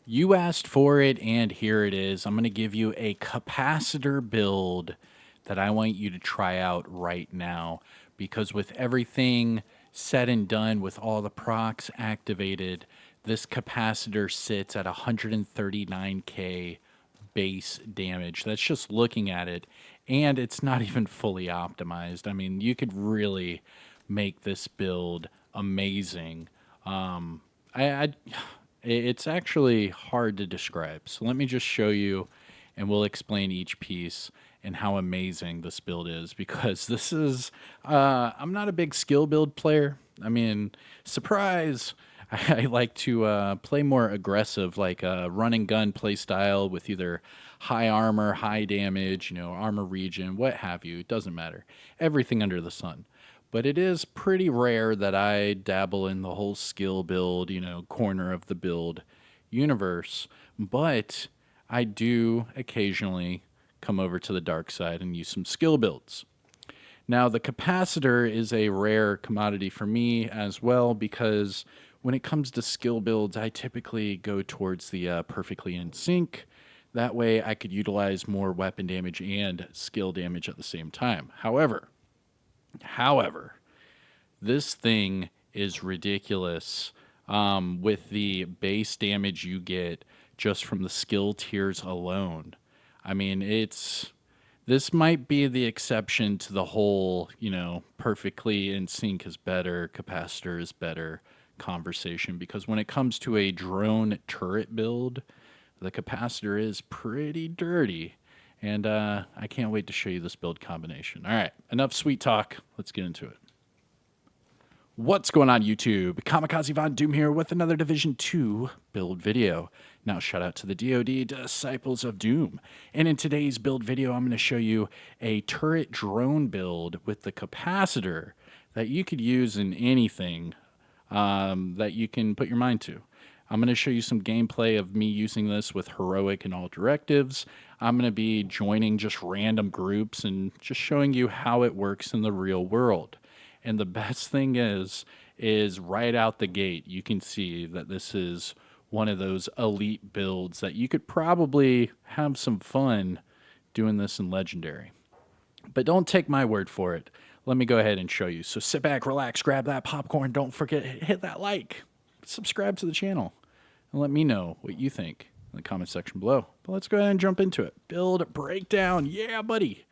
You asked for it, and here it is. I'm going to give you a capacitor build that I want you to try out right now because with everything said and done, with all the procs activated, this capacitor sits at 139k base damage. That's just looking at it, and it's not even fully optimized. I mean, you could really make this build amazing. I it's actually hard to describe. So let me just show you and we'll explain each piece and how amazing this build is because this is I'm not a big skill build player. I mean, surprise. I like to play more aggressive, like a run and gun play style with either high armor, high damage, armor regen, what have you. It doesn't matter. Everything under the sun. But it is pretty rare that I dabble in the whole skill build, corner of the build universe. But I do occasionally come over to the dark side and use some skill builds. Now, the capacitor is a rare commodity for me as well because when it comes to skill builds, I typically go towards the perfectly in sync. That way, I could utilize more weapon damage and skill damage at the same time. However, this thing is ridiculous with the base damage you get just from the skill tiers alone. I mean, this might be the exception to the whole, perfectly in sync is better, capacitor is better conversation because when it comes to a drone turret build, the capacitor is pretty dirty. And I can't wait to show you this build combination. All right, enough sweet talk. Let's get into it. What's going on, YouTube? Kamikazevondoom here with another Division 2 build video. Now, shout out to the DoD Disciples of Doom. And in today's build video, I'm going to show you a turret drone build with the capacitor that you could use in anything that you can put your mind to. I'm going to show you some gameplay of me using this with heroic and all directives. I'm going to be joining just random groups and just showing you how it works in the real world. And the best thing is right out the gate, you can see that this is one of those elite builds that you could probably have some fun doing this in Legendary. But don't take my word for it. Let me go ahead and show you. So sit back, relax, grab that popcorn. Don't forget, hit that like, subscribe to the channel, and let me know what you think in the comment section below. But let's go ahead and jump into it. Build breakdown. Yeah, buddy.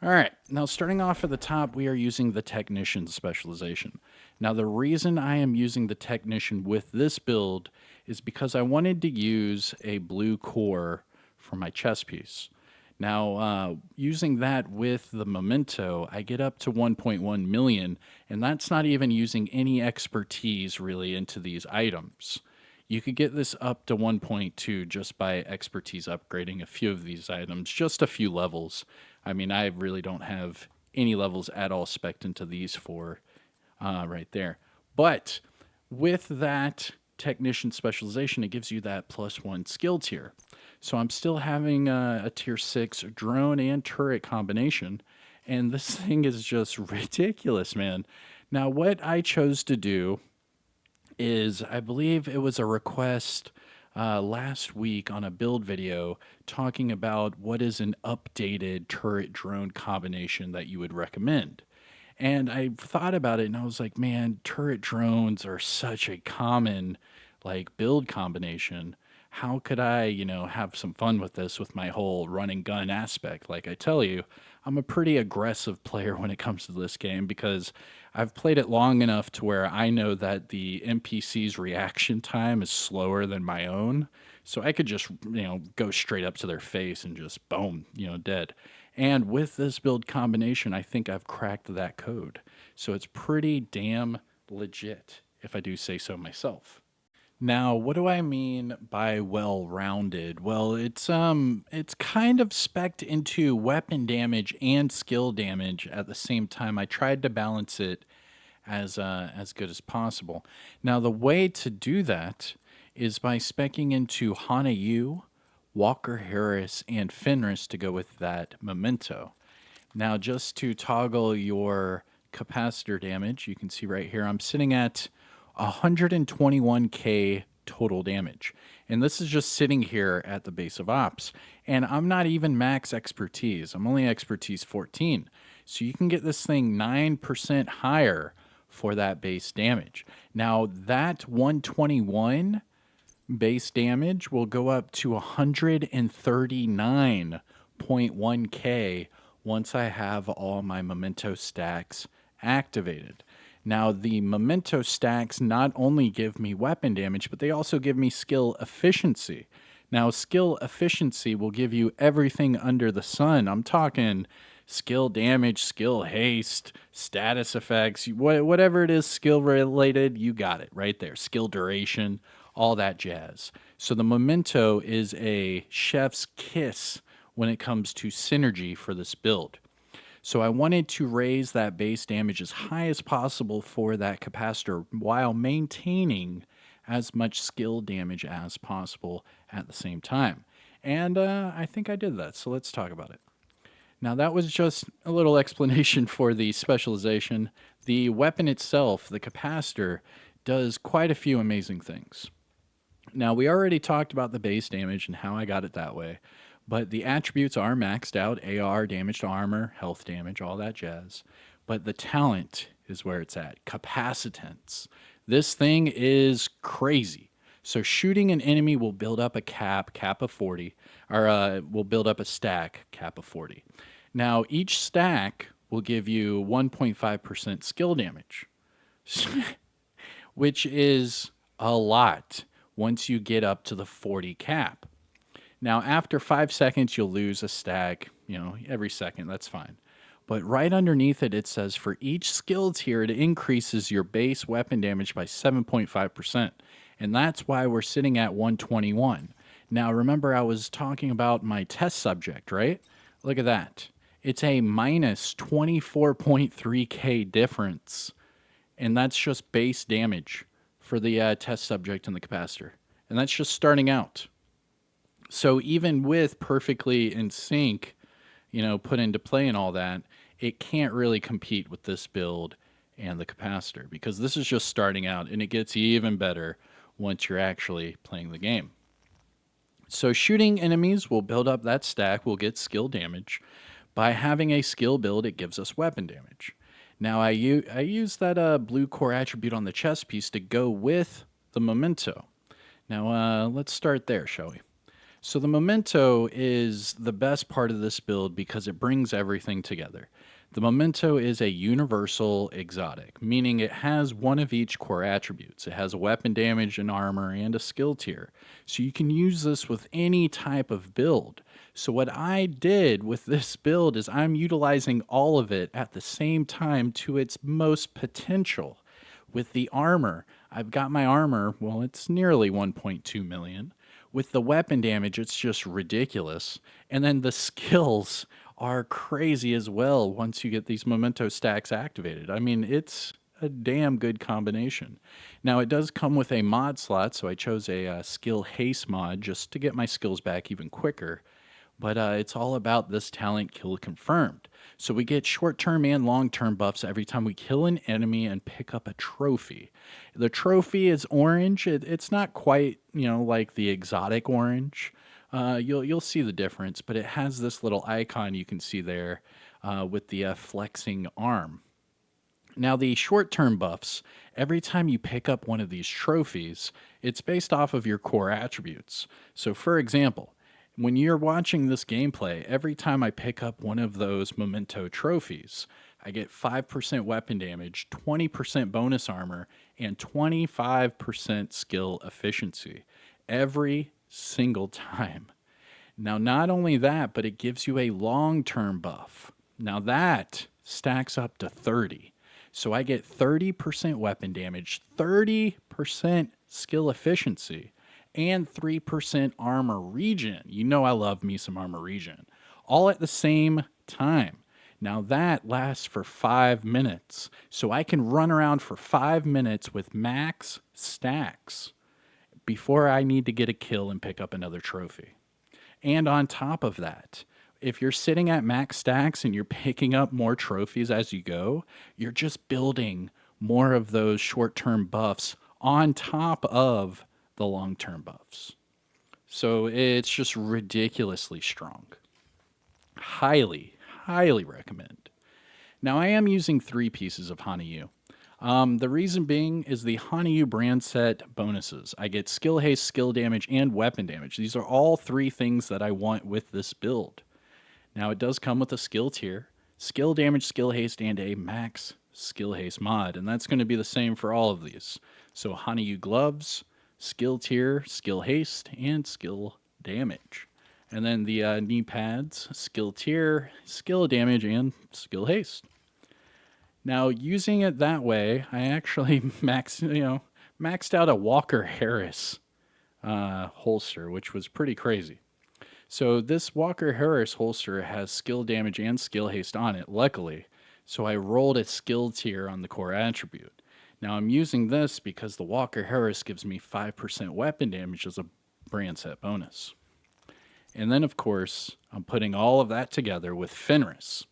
All right, now starting off at the top, we are using the Technician specialization. Now the reason I am using the Technician with this build is because I wanted to use a blue core for my chest piece. Now, using that with the Memento, I get up to 1.1 million, and that's not even using any expertise really into these items. You could get this up to 1.2 just by expertise upgrading a few of these items, just a few levels. I mean, I really don't have any levels at all spec'd into these four right there. But with that Technician specialization, it gives you that +1 skill tier. So I'm still having a tier 6 drone and turret combination, and this thing is just ridiculous, man. Now, what I chose to do is, I believe it was a request last week on a build video talking about what is an updated turret drone combination that you would recommend. And I thought about it and I was like, man, turret drones are such a common like build combination. How could I, have some fun with this with my whole run and gun aspect? Like I tell you, I'm a pretty aggressive player when it comes to this game because I've played it long enough to where I know that the NPC's reaction time is slower than my own. So I could just, go straight up to their face and just boom, dead. And with this build combination, I think I've cracked that code. So it's pretty damn legit, if I do say so myself. Now, what do I mean by well-rounded? Well, it's kind of spec'd into weapon damage and skill damage at the same time. I tried to balance it as good as possible. Now, the way to do that is by specking into Hana Yu, Walker Harris, and Fenris to go with that Memento. Now, just to toggle your capacitor damage, you can see right here, I'm sitting at 121k total damage. And this is just sitting here at the base of ops. And I'm not even max expertise. I'm only expertise 14. So you can get this thing 9% higher for that base damage. Now, that 121 base damage will go up to 139.1k once I have all my memento stacks activated. Now, the memento stacks not only give me weapon damage, but they also give me skill efficiency. Now, skill efficiency will give you everything under the sun. I'm talking skill damage, skill haste, status effects, whatever it is skill related, you got it right there. Skill duration, all that jazz. So the memento is a chef's kiss when it comes to synergy for this build. So I wanted to raise that base damage as high as possible for that capacitor while maintaining as much skill damage as possible at the same time. And I think I did that. So let's talk about it. Now that was just a little explanation for the specialization. The weapon itself, the capacitor, does quite a few amazing things. Now, we already talked about the base damage and how I got it that way, but the attributes are maxed out: AR, damage to armor, health damage, all that jazz. But the talent is where it's at: capacitance. This thing is crazy. So shooting an enemy will build up a cap of 40, or will build up a stack, cap of 40. Now, each stack will give you 1.5% skill damage, which is a lot once you get up to the 40 cap. Now, after 5 seconds, you'll lose a stack, every second, that's fine. But right underneath it, it says for each skill tier, it increases your base weapon damage by 7.5%. And that's why we're sitting at 121. Now, remember, I was talking about my test subject, right? Look at that. It's a minus 24.3k difference. And that's just base damage for the test subject and the capacitor. And that's just starting out. So even with perfectly in sync, put into play and all that, it can't really compete with this build and the capacitor, because this is just starting out, and it gets even better once you're actually playing the game. So shooting enemies will build up that stack, will get skill damage. By having a skill build, it gives us weapon damage. Now, I use that blue core attribute on the chest piece to go with the memento. Now, let's start there, shall we? So the memento is the best part of this build because it brings everything together. The memento is a universal exotic, meaning it has one of each core attributes. It has a weapon damage, an armor, and a skill tier. So you can use this with any type of build. So what I did with this build is I'm utilizing all of it at the same time to its most potential. With the armor, I've got my armor, well, it's nearly 1.2 million. With the weapon damage, it's just ridiculous. And then the skills are crazy as well once you get these memento stacks activated. I mean, it's a damn good combination. Now, it does come with a mod slot, so I chose a skill haste mod just to get my skills back even quicker. But it's all about this talent kill confirmed. So we get short-term and long-term buffs every time we kill an enemy and pick up a trophy. The trophy is orange. It's not quite, like the exotic orange. You'll see the difference, but it has this little icon you can see there with the flexing arm. Now, the short-term buffs, every time you pick up one of these trophies, it's based off of your core attributes. So, for example, when you're watching this gameplay, every time I pick up one of those memento trophies, I get 5% weapon damage, 20% bonus armor, and 25% skill efficiency every single time. Now, not only that, but it gives you a long-term buff. Now, that stacks up to 30. So I get 30% weapon damage, 30% skill efficiency, and 3% armor regen. I love me some armor regen. All at the same time. Now that lasts for 5 minutes. So I can run around for 5 minutes with max stacks before I need to get a kill and pick up another trophy. And on top of that, if you're sitting at max stacks and you're picking up more trophies as you go, you're just building more of those short-term buffs on top of the long-term buffs. So it's just ridiculously strong. Highly, highly recommend. Now I am using 3 pieces of Hanayu. The reason being is the Hanayu brand set bonuses. I get skill haste, skill damage, and weapon damage. These are all 3 things that I want with this build. Now it does come with a skill tier, skill damage, skill haste, and a max skill haste mod, and that's going to be the same for all of these. So Hanayu gloves, skill tier, skill haste, and skill damage. And then the knee pads, skill tier, skill damage, and skill haste. Now, using it that way, I actually maxed out a Walker Harris holster, which was pretty crazy. So this Walker Harris holster has skill damage and skill haste on it, luckily. So I rolled a skill tier on the core attribute. Now I'm using this because the Walker Harris gives me 5% weapon damage as a brand set bonus. And then, of course, I'm putting all of that together with Fenris.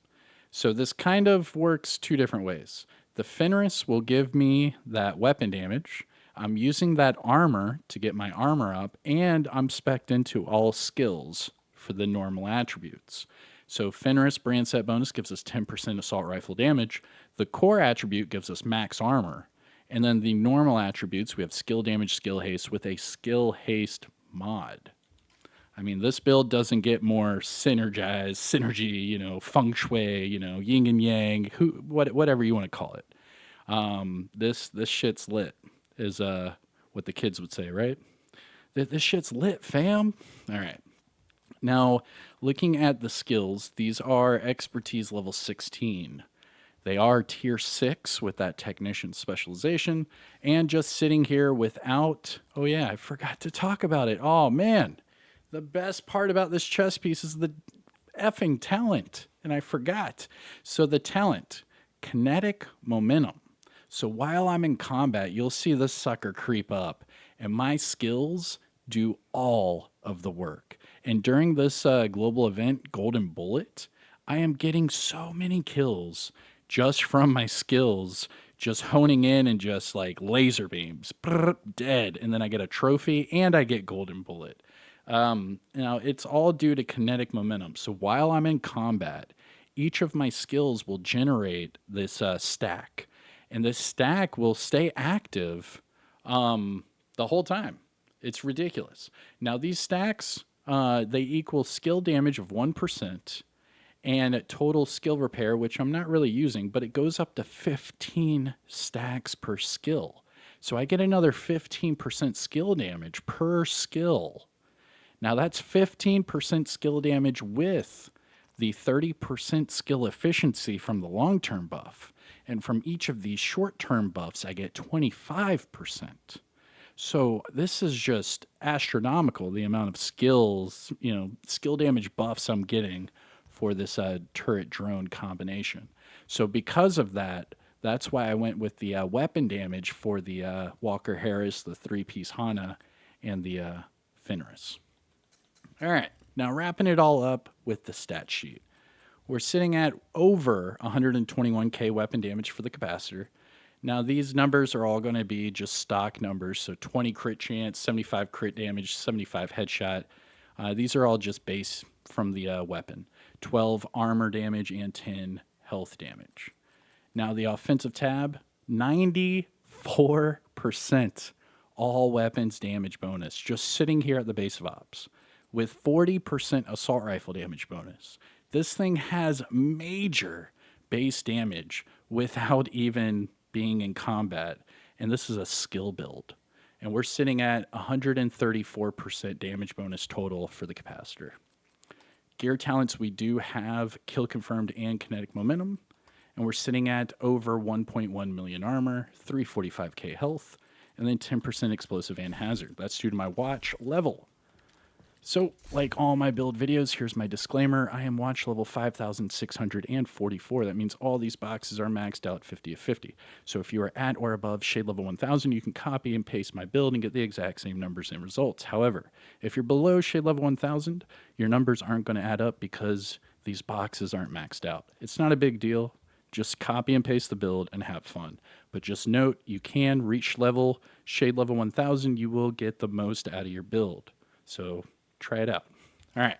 So this kind of works 2 different ways. The Fenris will give me that weapon damage. I'm using that armor to get my armor up, and I'm spec'd into all skills for the normal attributes. So Fenris brand set bonus gives us 10% assault rifle damage. The core attribute gives us max armor. And then the normal attributes, we have skill damage, skill haste with a skill haste mod. I mean, this build doesn't get more synergy, feng shui, yin and yang, whatever you want to call it. This shit's lit, is what the kids would say, right? This shit's lit, fam. All right. Now, looking at the skills, these are expertise level 16. They are tier 6 with that technician specialization, and just sitting here without. Oh yeah, I forgot to talk about it. Oh man. The best part about this chess piece is the effing talent, and I forgot. So the talent, kinetic momentum. So while I'm in combat, you'll see this sucker creep up, and my skills do all of the work. And during this global event, Golden Bullet, I am getting so many kills just from my skills, just honing in and just like laser beams, dead. And then I get a trophy and I get Golden Bullet. Now, it's all due to kinetic momentum. So while I'm in combat, each of my skills will generate this stack. And this stack will stay active the whole time. It's ridiculous. Now, these stacks, they equal skill damage of 1% and total skill repair, which I'm not really using, but it goes up to 15 stacks per skill. So I get another 15% skill damage per skill. Now that's 15% skill damage with the 30% skill efficiency from the long-term buff. And from each of these short-term buffs, I get 25%. So this is just astronomical, the amount of skills, skill damage buffs I'm getting for this turret drone combination. So because of that, that's why I went with the weapon damage for the Walker Harris, the 3-piece Hana, and the Fenris. All right, now wrapping it all up with the stat sheet. We're sitting at over 121k weapon damage for the capacitor. Now these numbers are all going to be just stock numbers, so 20 crit chance, 75 crit damage, 75 headshot. These are all just base from the weapon. 12 armor damage and 10 health damage. Now the offensive tab, 94% all weapons damage bonus, just sitting here at the base of ops, with 40% assault rifle damage bonus. This thing has major base damage without even being in combat, and this is a skill build. And we're sitting at 134% damage bonus total for the capacitor. Gear talents, we do have kill confirmed and kinetic momentum, and we're sitting at over 1.1 million armor, 345k health, and then 10% explosive and hazard. That's due to my watch level. So, like all my build videos, here's my disclaimer. I am watch level 5,644. That means all these boxes are maxed out 50 of 50. So if you are at or above shade level 1,000, you can copy and paste my build and get the exact same numbers and results. However, if you're below shade level 1,000, your numbers aren't going to add up because these boxes aren't maxed out. It's not a big deal. Just copy and paste the build and have fun. But just note, you can reach shade level 1,000, you will get the most out of your build. So Try it out. All right.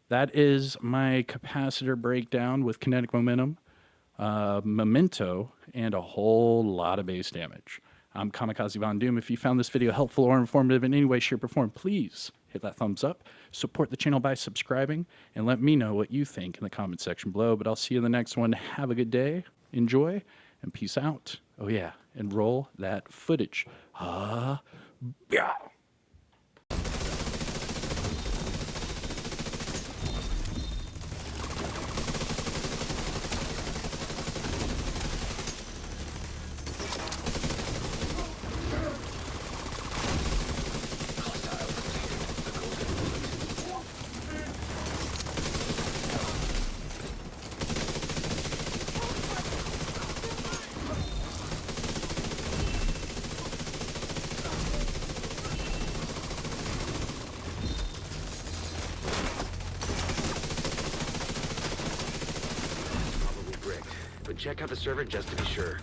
That is my capacitor breakdown with kinetic momentum, memento, and a whole lot of base damage. I'm Kamikazevondoom. If you found this video helpful or informative in any way, shape, or form, please hit that thumbs up. Support the channel by subscribing, and let me know what you think in the comment section below. But I'll see you in the next one. Have a good day, enjoy, and peace out. Oh yeah, and roll that footage. Yeah. But check out the server just to be sure.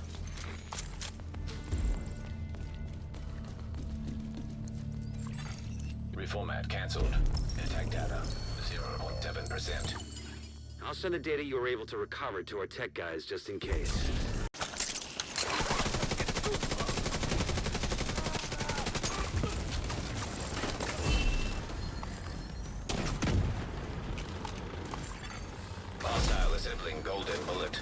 Reformat cancelled. Attack data 0.7%. I'll send the data you were able to recover to our tech guys just in case. Hostile assembling golden bullet.